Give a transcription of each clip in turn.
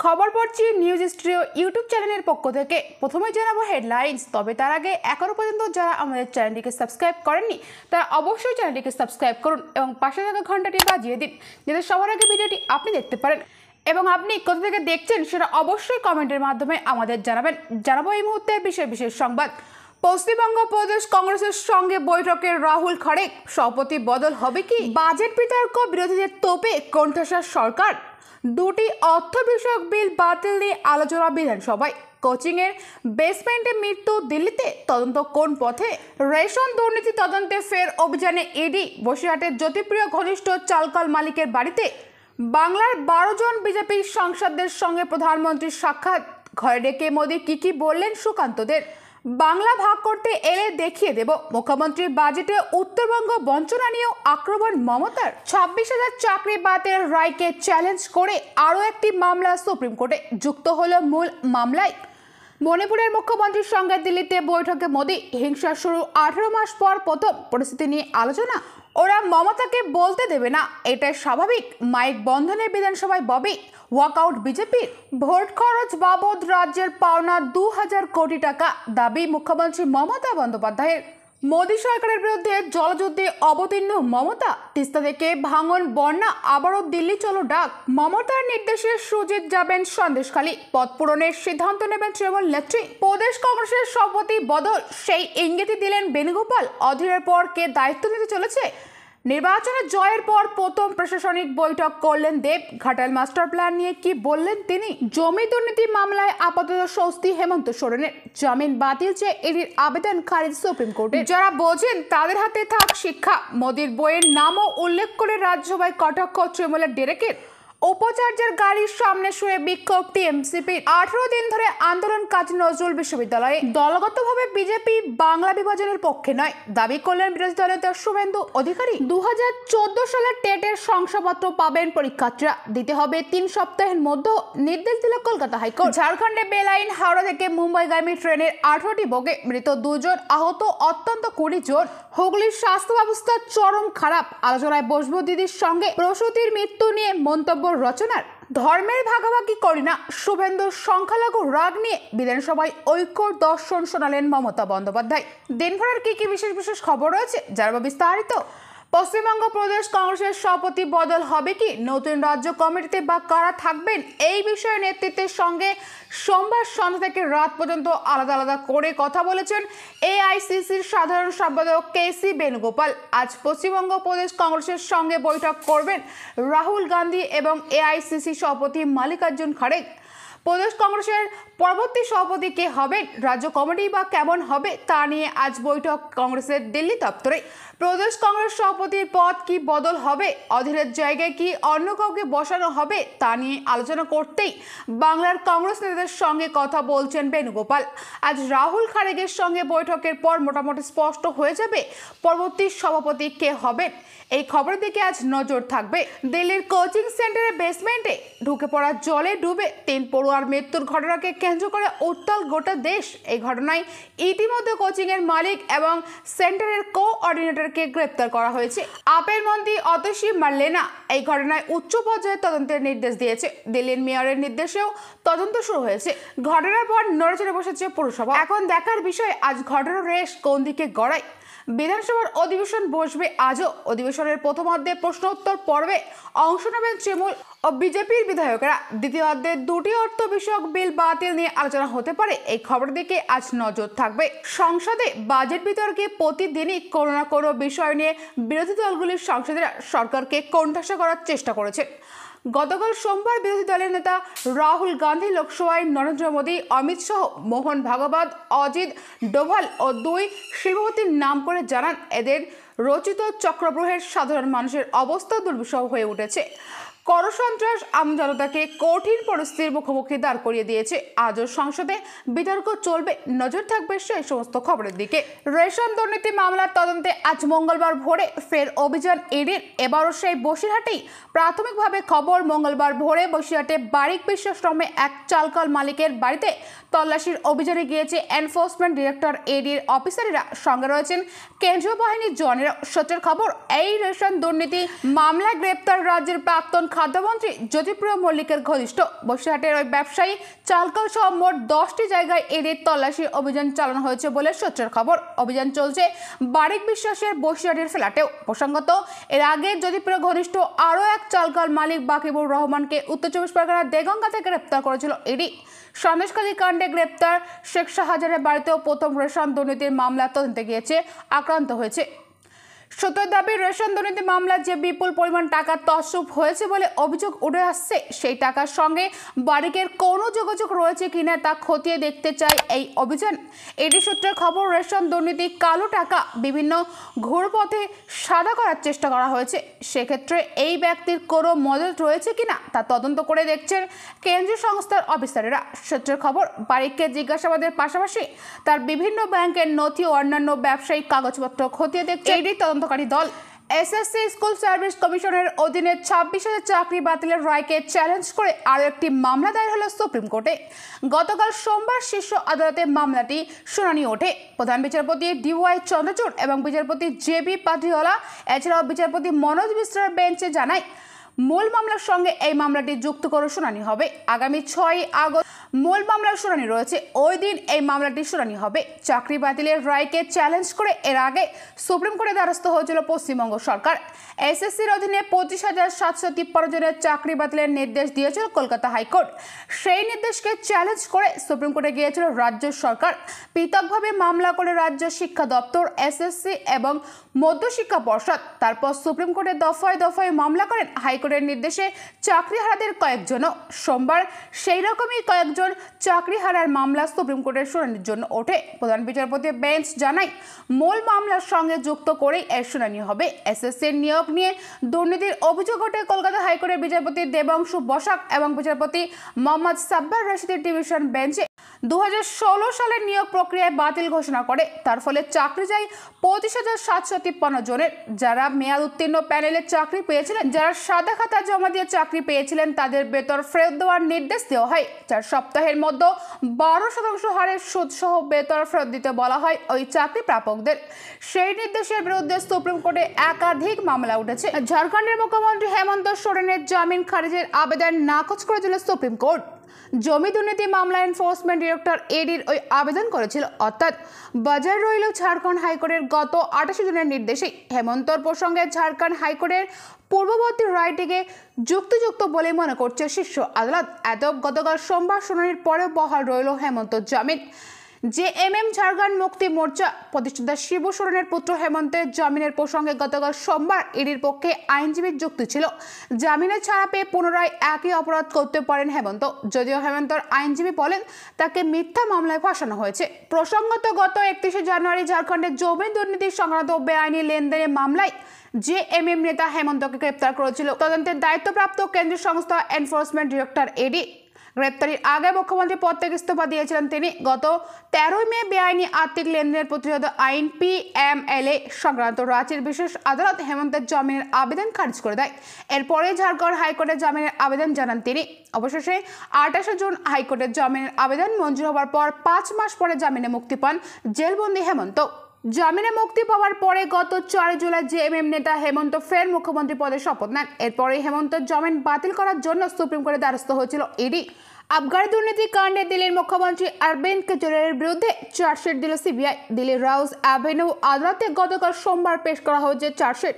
খবর পড়ছি news studio YouTube চ্যানেলের পক্ষ থেকে। প্রথমে জানাবো হেডলাইন্স, তবে তার আগে এখনো পর্যন্ত যারা আমাদের চ্যানেলটিকে সাবস্ক্রাইব করেননি তারা অবশ্যই চ্যানেলটিকে সাবস্ক্রাইব করুন এবং পাশে থাকা ঘন্টাটি বাজিয়ে দিন, যাতে সবার আগে ভিডিওটি আপনি দেখতে পারেন। এবং আপনি কোথা থেকে দেখছেন সেটা অবশ্যই কমেন্টের মাধ্যমে আমাদের জানাবেন। জানাবো এই মুহূর্তে বিশেষ সংবাদ। পশ্চিমবঙ্গ প্রদেশ কংগ্রেসের সঙ্গে বৈঠকে রাহুল খড়গে, সভাপতি বদল হবে কি? বাজেট বিতর্ক, বিরোধীদের তোপে কোণঠাসা সরকার। দুটি অর্থ বিষয়ক বিল বাতিল নিয়ে আলোচনা বিধানসভায়। কোচিংয়ের বেসমেন্টে মৃত্যু দিল্লিতে, তদন্ত কোন পথে? রেশন দুর্নীতি তদন্তে ফের অভিযানে ইডি। বসিরহাটের জ্যোতিপ্রিয় ঘনিষ্ঠ চালকল মালিকের বাড়িতে বাংলার 12 জন বিজেপি সাংসদদের সঙ্গে প্রধানমন্ত্রীর সাক্ষাৎ। ঘরে ডেকে মোদী কি বললেন সুকান্তদের? বাংলা ভাগ করতে এলে দেখিয়ে দেব। মুখ্যমন্ত্রীর বাজেটে উত্তরবঙ্গ বঞ্চনা নিয়েও আক্রমণ মমতার। 26,000 চাকরি বাতিলের রায়কে চ্যালেঞ্জ করে আরও একটি মামলা সুপ্রিম কোর্টে যুক্ত হলো মূল মামলায়। মণিপুরের মুখ্যমন্ত্রীর সঙ্গে দিল্লিতে বৈঠকে মোদী। হিংসা শুরু 18 মাস পর প্রথম, পরিস্থিতি নিয়ে আলোচনা। ওরা মমতাকে বলতে দেবে না, এটাই স্বাভাবিক। মাইক বন্ধনের বিধানসভায় ববি। ওয়াকআউট বিজেপির। ভোট খরচ বাবদ রাজ্যের পাওনা 2,000 কোটি টাকা দাবি মুখ্যমন্ত্রী মমতা বন্দ্যোপাধ্যায়ের। মোদী সরকারের বিরুদ্ধে জলযুদ্ধে অবতীর্ণ মমতা। তিস্তা থেকে ভাঙন, বন্যা, আবারও দিল্লি চলো ডাক। মমতার নির্দেশে সুজিত যাবেন সন্দেশখালী। পদ পূরণের সিদ্ধান্ত নেবেন তৃণমূল নেত্রী। প্রদেশ কংগ্রেসের সভাপতি বদল, সেই ইঙ্গিতই দিলেন বেণুগোপাল। অধীরের পর কে দায়িত্ব নিতে চলেছে? নির্বাচনে জয়ের পর প্রথম প্রশাসনিক বৈঠক করলেন দেব। ঘাটাল মাস্টার প্ল্যান নিয়ে কি বললেন তিনি? জমি দুর্নীতি মামলায় আপাতত স্বস্তি হেমন্ত সোরেনের। জামিন বাতিল চেয়ে ইডির আবেদন খারিজ সুপ্রিম কোর্টে। যারা বোঝেন তাদের হাতে থাক শিক্ষা। মোদীর বইয়ের নামও উল্লেখ করে রাজ্যসভায় কটাক্ষ তৃণমূলের ডেরেকের। উপাচার্যের গাড়ির সামনে শুয়ে বিক্ষোভ টিএমসিপির। 18 দিন ধরে আন্দোলন কাজী নজরুল বিশ্ববিদ্যালয়ে। দলগতভাবে বিজেপি বাংলা বিভাজনের পক্ষে নয়, দাবি করলেন বিরোধী দলনেতা শুভেন্দু অধিকারী। 2014 সালের টেটের শংসাপত্র পাবেন পরীক্ষার্থীরা, দিতে হবে 3 সপ্তাহের মধ্যে, নির্দেশ দিল কলকাতা হাইকোর্ট। ঝাড়খণ্ডে বেলাইন হাওড়া থেকে মুম্বাইগামী ট্রেনের 18টি বগে, মৃত 2 জন, আহত অত্যন্ত 20 জন। হুগলির স্বাস্থ্য ব্যবস্থা চরম খারাপ। আলোচনায় বসবো দিদির সঙ্গে। প্রসূতির মৃত্যু নিয়ে মন্তব্য রচনার। ধর্মের ভাগাভাগি করি না, শুভেন্দুর সংখ্যালঘু রাগ নিয়ে বিধানসভায় ঐক্যর দর্শন শোনালেন মমতা বন্দ্যোপাধ্যায়। দিনভরের কি বিশেষ খবর রয়েছে জানাবো বিস্তারিত। পশ্চিমবঙ্গ প্রদেশ কংগ্রেসের সভাপতি বদল হবে কি? নতুন রাজ্য কমিটিতে বা কারা থাকবেন? এই বিষয়ে নেতৃত্বের সঙ্গে সোমবার সন্ধ্যা থেকে রাত পর্যন্ত আলাদা করে কথা বলেছেন এআইসিসির সাধারণ সম্পাদক কেসি বেণুগোপাল। আজ পশ্চিমবঙ্গ প্রদেশ কংগ্রেসের সঙ্গে বৈঠক করবেন রাহুল গান্ধী এবং এআইসিসি সভাপতি মাল্লিকার্জুন খড়গে। প্রদেশ কংগ্রেসের পরবর্তী সভাপতি কে হবেন, রাজ্য কমিটি বা কেমন হবে, তা নিয়ে আজ বৈঠক কংগ্রেসের দিল্লি দপ্তরে। প্রদেশ কংগ্রেস সভাপতির পদ কি বদল হবে, অধীরের জায়গায় কি অন্য কাউকে বসানো হবে, তা নিয়ে আলোচনা করতেই বাংলার কংগ্রেস নেতাদের সঙ্গে কথা বলছেন বেণুগোপাল। আজ রাহুল খড়গের সঙ্গে বৈঠকের পর মোটামুটি স্পষ্ট হয়ে যাবে পরবর্তী সভাপতি কে হবেন। এই খবরের দিকে আজ নজর থাকবে। দিল্লির কোচিং সেন্টারের বেসমেন্টে ঢুকে পড়া জলে ডুবে 3 পড়ুয়ার মৃত্যুর ঘটনাকে কেন্দ্র করে উত্তাল গোটা দেশ। এই ঘটনায় ইতিমধ্যে কোচিং এর মালিক এবং সেন্টারের কোঅর্ডিনেটরকে গ্রেপ্তার করা হয়েছে। আপের মন্ত্রী অতসী মার্লেনা এই ঘটনায় উচ্চ পর্যায়ে তদন্তের নির্দেশ দিয়েছে। দিল্লির মেয়রের নির্দেশেও তদন্ত শুরু হয়েছে। ঘটনার পর নড়েচড়ে বসেছে পুরসভা। এখন দেখার বিষয় আজ ঘটনার রেশ কোন দিকে গড়ায়। বিধানসভার অধিবেশন বসবে আজও। অধিবেশনের প্রথমার্ধে প্রশ্নোত্তর পর্বে অংশ নেবেন তৃণমূল ও বিজেপির বিধায়করা। দ্বিতীয়ার্ধে 2টি অর্থ বিষয়ক বিল বাতিল নিয়ে আলোচনা হতে পারে। এই খবরের দিকে আজ নজর থাকবে। সংসদে বাজেট বিতর্কে প্রতিদিনই কোনো না কোনো বিষয় নিয়ে বিরোধী দলগুলির সাংসদেরা সরকারকে কোণঠাসা করার চেষ্টা করেছে। গতকাল সোমবার বিরোধী দলের নেতা রাহুল গান্ধী লোকসভায় নরেন্দ্র মোদী, অমিত শাহ, মোহন ভাগবত, অজিত ডোভাল ও 2 শিবভূতির নাম করে জানান, এদের রচিত চক্রব্যূহের সাধারণ মানুষের অবস্থা দুর্বিষহ হয়ে উঠেছে। কর সন্ত্রাস আম জনতাকে কঠিন পরিস্থিতির মুখোমুখি দাঁড় করিয়ে দিয়েছে। আজও সংসদে বিতর্ক চলবে, নজর থাকবে সেই সমস্ত খবরের দিকে। রেশন দুর্নীতি মামলার তদন্তে আজ মঙ্গলবার ভোরে ফের অভিযান ইডির। এবারও সেই বসিরহাটেই প্রাথমিকভাবে খবর। মঙ্গলবার ভোরে বসিরহাটে বারিক বিশ্বাশ্রমে এক চালকল মালিকের বাড়িতে তল্লাশির অভিযানে গিয়েছে এনফোর্সমেন্ট ডিরেক্টর ইডির অফিসারেরা। সঙ্গে রয়েছেন কেন্দ্রীয় বাহিনীর জওয়ানেরা। সূত্রের খবর, এই রেশন দুর্নীতি মামলায় গ্রেপ্তার রাজ্যের প্রাক্তন খাদ্যমন্ত্রী জ্যোতিপ্রিয় মল্লিকের ঘনিষ্ঠ বসিরহাটের ওই ব্যবসায়ী চালকাল সহ মোট 10টি জায়গায় এদের তল্লাশি অভিযান চালানো হয়েছে বলে সূত্রের খবর। অভিযান চলছে বারিক বিশ্বাসের বসিরহাটের ফ্ল্যাটেও। প্রসঙ্গত, এর আগে জ্যোতিপ্রিয় ঘনিষ্ঠ আরও এক চালকাল মালিক বাকিবুর রহমানকে উত্তর 24 পরগনার দেগঙ্গা থেকে গ্রেপ্তার করেছিল ইডি। সন্দেশখালী কাণ্ডে গ্রেপ্তার শেখ শাহজাহানের বাড়িতেও প্রথম রেশন দুর্নীতির মামলা তদন্তে গিয়েছে আক্রান্ত হয়েছে। সূত্রের দাবি, রেশন দুর্নীতি মামলায় যে বিপুল পরিমাণ টাকা তছরূপ হয়েছে বলে অভিযোগ উঠে আসছে, সেই টাকার সঙ্গে বারিকের কোনো যোগাযোগ রয়েছে কিনা তা খতিয়ে দেখতে চায় এই অভিযান। এডি সূত্রের খবর, রেশন দুর্নীতি, কালো টাকা বিভিন্ন ঘুরপথে সাদা করার চেষ্টা করা হয়েছে। সেক্ষেত্রে এই ব্যক্তির কোনো মদত রয়েছে কিনা তা তদন্ত করে দেখছেন কেন্দ্রীয় সংস্থার অফিসারেরা। সূত্রের খবর, বারিককে জিজ্ঞাসাবাদের পাশাপাশি তার বিভিন্ন ব্যাংকের নথি ও অন্যান্য ব্যবসায়িক কাগজপত্র খতিয়ে দেখছে ইডি তদন্তকারী দল। এসএসসি স্কুল সার্ভিস কমিশনের অধীনে 26,000 চাকরি বাতিলের রায়কে চ্যালেঞ্জ করে আরও একটি মামলা দায়ের হলো সুপ্রিম কোর্টে। গতকাল সোমবার শীর্ষ আদালতে মামলাটি শুনানি ওঠে। প্রধান বিচারপতি ডিওয়াই চন্দ্রচূড় এবং বিচারপতি জেবি পাটিওয়ালা এছাড়াও বিচারপতি মনোজ মিশ্রের বেঞ্চে জানায়, মূল মামলার সঙ্গে এই মামলাটি যুক্ত করে শুনানি হবে। আগামী 6 আগস্ট মূল মামলার শুনানি রয়েছে। ওই দিন এই মামলাটি শুনানি হবে। চাকরি বাতিলের রায়কে চ্যালেঞ্জ করে এর আগে সুপ্রিম কোর্টে দ্বারস্থ হয়েছিল পশ্চিমবঙ্গ সরকার। এসএসসির অধীনে 25,753 জনের চাকরি বাতিলের নির্দেশ দিয়েছিল কলকাতা হাইকোর্ট। সেই নির্দেশকে চ্যালেঞ্জ করে সুপ্রিম কোর্টে গিয়েছিল রাজ্য সরকার। পৃথকভাবে মামলা করে রাজ্য শিক্ষা দপ্তর, এসএসসি এবং মধ্যশিক্ষা পর্ষদ। তারপর সুপ্রিম কোর্টে দফায় দফায় মামলা করেন হাইকোর্টের নির্দেশে চাকরিহারাদের কয়েকজনও। সোমবার সেই রকমই কয়েকজন চাকরিহারার মামলা সুপ্রিম কোর্টের শুনানির জন্য ওঠে। প্রধান বিচারপতির বেঞ্চ জানায়, মূল মামলার সঙ্গে যুক্ত করেই এর শুনানি হবে। এসএসসির নিয়োগ নিয়ে দুর্নীতির অভিযোগ ওঠে কলকাতা হাইকোর্টের বিচারপতি দেবাংশু বসাক এবং বিচারপতি মোহাম্মদ সাব্বার রশিদের ডিভিশন বেঞ্চে 2016 সালের নিয়োগ প্রক্রিয়ায় বাতিল ঘোষণা করে। তার ফলে চাকরি যায় 25,753 জনের, যারা মেয়াদ উত্তীর্ণ প্যানেলে চাকরি পেয়েছিলেন। যারা সাদা খাতা জমা দিয়ে চাকরি পেয়েছিলেন তাদের বেতন ফেরত দেওয়ার নির্দেশ দেওয়া হয়। 4 সপ্তাহের মধ্যে 12% হারে সুদ সহ বেতন ফেরত দিতে বলা হয় ওই চাকরি প্রাপকদের। সেই নির্দেশের বিরুদ্ধে সুপ্রিম কোর্টে একাধিক মামলা উঠেছে। ঝাড়খণ্ডের মুখ্যমন্ত্রী হেমন্ত সোরেনের জামিন খারিজের আবেদন নাকচ করে দিল সুপ্রিম কোর্ট। জমি দুর্নীতি মামলা এনফোর্সমেন্ট ডিরেক্টর এডির ওই আবেদন করেছিল, অর্থাৎ বাজার রইল ঝাড়খণ্ড হাইকোর্টের গত 28 জনের নির্দেশে হেমন্তর প্রসঙ্গে ঝাড়খণ্ড হাইকোর্টের পূর্ববর্তী রায়টিকে যুক্তিযুক্ত বলে মনে করছে শীর্ষ আদালত। গতকাল সোমবার শুনানির পরেও বহাল রইল হেমন্তর জামিন। জেএমএম ঝাড়খণ্ড মুক্তি মোর্চা প্রতিষ্ঠাতা শিবু সোরেনের পুত্র হেমন্তের জামিনের প্রসঙ্গে গতকাল সোমবার ইডির পক্ষে আইনজীবীর যুক্তি ছিল, জামিনে ছাড়া পেয়ে পুনরায় একই অপরাধ করতে পারেন হেমন্ত। যদিও হেমন্তর আইনজীবী বলেন তাকে মিথ্যা মামলায় ফাঁসানো হয়েছে। প্রসঙ্গত, গত 31 জানুয়ারি ঝাড়খণ্ডের জমি দুর্নীতি সংক্রান্ত বেআইনি লেনদেনের মামলায় জেএমএম নেতা হেমন্তকে গ্রেপ্তার করেছিল তদন্তের দায়িত্বপ্রাপ্ত কেন্দ্রীয় সংস্থা এনফোর্সমেন্ট ডিরেক্টর এডি। গ্রেপ্তারির আগে মুখ্যমন্ত্রী পদ থেকে ইস্তফা দিয়েছিলেন তিনি। গত 13 মে বেআইনি আর্থিক লেনদেনের প্রতিরোধ আইন PMLA সংক্রান্ত রাঁচির বিশেষ আদালত হেমন্তের জামিনের আবেদন খারিজ করে দেয়। এরপরে ঝাড়খণ্ড হাইকোর্টে জামিনের আবেদন জানান তিনি। অবশেষে 28 জুন হাইকোর্টের জামিনের আবেদন মঞ্জুর হওয়ার পর 5 মাস পরে জামিনে মুক্তি পান জেলবন্দি হেমন্ত। জামিনে মুক্তি পাওয়ার পরে গত 4 জুলাই জেএমএম নেতা হেমন্ত ফের মুখ্যমন্ত্রী পদে শপথ নেন। এরপরে হেমন্তের জামিন বাতিল করার জন্য সুপ্রিম কোর্টে দ্বারস্থ হয়েছিল ইডি। আবগারি দুর্নীতি কাণ্ডে দিল্লির মুখ্যমন্ত্রী অরবিন্দ কেজরিওয়ালের বিরুদ্ধে চার্জশিট দিল সিবিআই। দিল্লির রাউস অ্যাভিনিউ আদালতে গতকাল সোমবার পেশ করা হয়েছে চার্জশিট।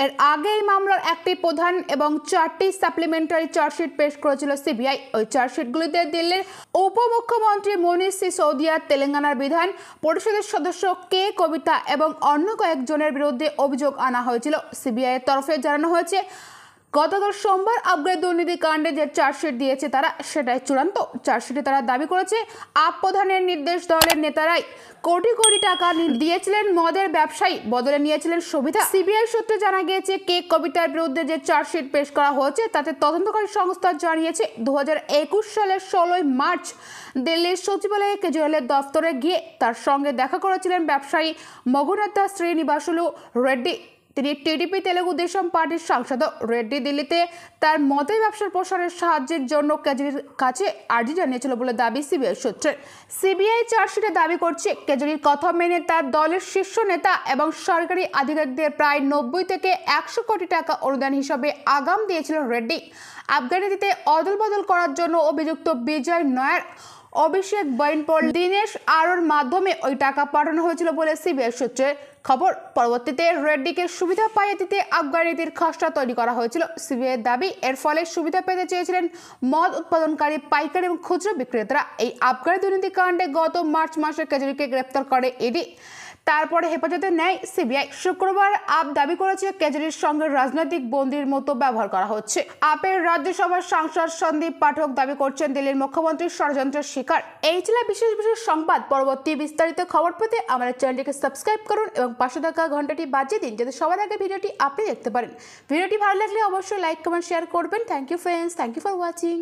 এর আগে এই মামলার একটি প্রধান এবং 4টি সাপ্লিমেন্টারি চার্জশিট পেশ করেছিল সিবিআই। ওই চার্জশিটগুলিতে দিল্লির উপমুখ্যমন্ত্রী মনীষ সিসোদিয়া, তেলেঙ্গানার বিধান পরিষদের সদস্য কে কবিতা এবং অন্য কয়েকজনের বিরুদ্ধে অভিযোগ আনা হয়েছিল। সিবিআইয়ের তরফে জানানো হয়েছে, গতকাল সোমবার আবগারি দুর্নীতি কাণ্ডে যে চার্জশিট দিয়েছে তারা সেটাই চূড়ান্ত। চার্জশিটে তারা দাবি করেছে আপ প্রধানের নির্দেশ দলের নেতারাই কোটি কোটি টাকা দিয়েছিলেন মদের ব্যবসায়ী, বদলে নিয়েছিলেন সুবিধা। সিবিআই সূত্রে জানা গিয়েছে, কে কবিতার বিরুদ্ধে যে চার্জশিট পেশ করা হয়েছে তাতে তদন্তকারী সংস্থা জানিয়েছে 2021 সালের 16 মার্চ দিল্লির সচিবালয়ে কেজরিওয়ালের দফতরে গিয়ে তার সঙ্গে দেখা করেছিলেন ব্যবসায়ী মগুনেতা শ্রীনিবাসুলু রেড্ডি। তিনি টিডিপি তেলেগু দেশম পার্টির সাংসদ। রেড্ডি দিল্লিতে তার মতের ব্যবসার প্রসারের সাহায্যের জন্য কেজরির কাছে আর্জি জানিয়েছিল বলে দাবি সিবিআই সূত্রে। সিবিআই চার্জশিটে দাবি করছে, কেজরির কথা মেনে তার দলের শীর্ষ নেতা এবং সরকারি আধিকারিকদের প্রায় 90 থেকে 100 কোটি টাকা অনুদান হিসাবে আগাম দিয়েছিল রেড্ডি। আফগানিতে অদল বদল করার জন্য অভিযুক্ত বিজয় নায়ার, অভিষেক বৈনপল, দীনেশ আরোর মাধ্যমে ওই টাকা পাঠানো হয়েছিল বলে সিবিআই সূত্রে খবর। পরবর্তীতে রেড্ডিকে সুবিধা পাইয়ে দিতে আফগান নীতির খসড়া তৈরি করা হয়েছিল। সিবিআই দাবি, এর ফলে সুবিধা পেতে চেয়েছিলেন মদ উৎপাদনকারী, পাইকারি এবং খুচরো বিক্রেতারা। এই আফগানি দুর্নীতি কাণ্ডে গত মার্চ মাসে কেজরিকে গ্রেপ্তার করে ইডি, তারপরে হেফাজতে নেয় সিবিআই। শুক্রবার আপ দাবি করেছে, কেজরির সঙ্গে রাজনৈতিক বন্দীর মতো ব্যবহার করা হচ্ছে। আপের রাজ্যসভার সাংসদ সন্দীপ পাঠক দাবি করছেন, দিল্লির মুখ্যমন্ত্রীর ষড়যন্ত্রের শিকার। এই ছিল বিশেষ বিশেষ সংবাদ। পরবর্তী বিস্তারিত খবর পেতে আমাদের চ্যানেলটিকে সাবস্ক্রাইব করুন এবং পাশে থাকা ঘন্টাটি বাজিয়ে দিন, যাতে সবার আগে ভিডিওটি আপনি দেখতে পারেন। ভিডিওটি ভালো লাগলে অবশ্যই লাইক, কমেন্ট, শেয়ার করবেন। Thank you friends, thank you for watching.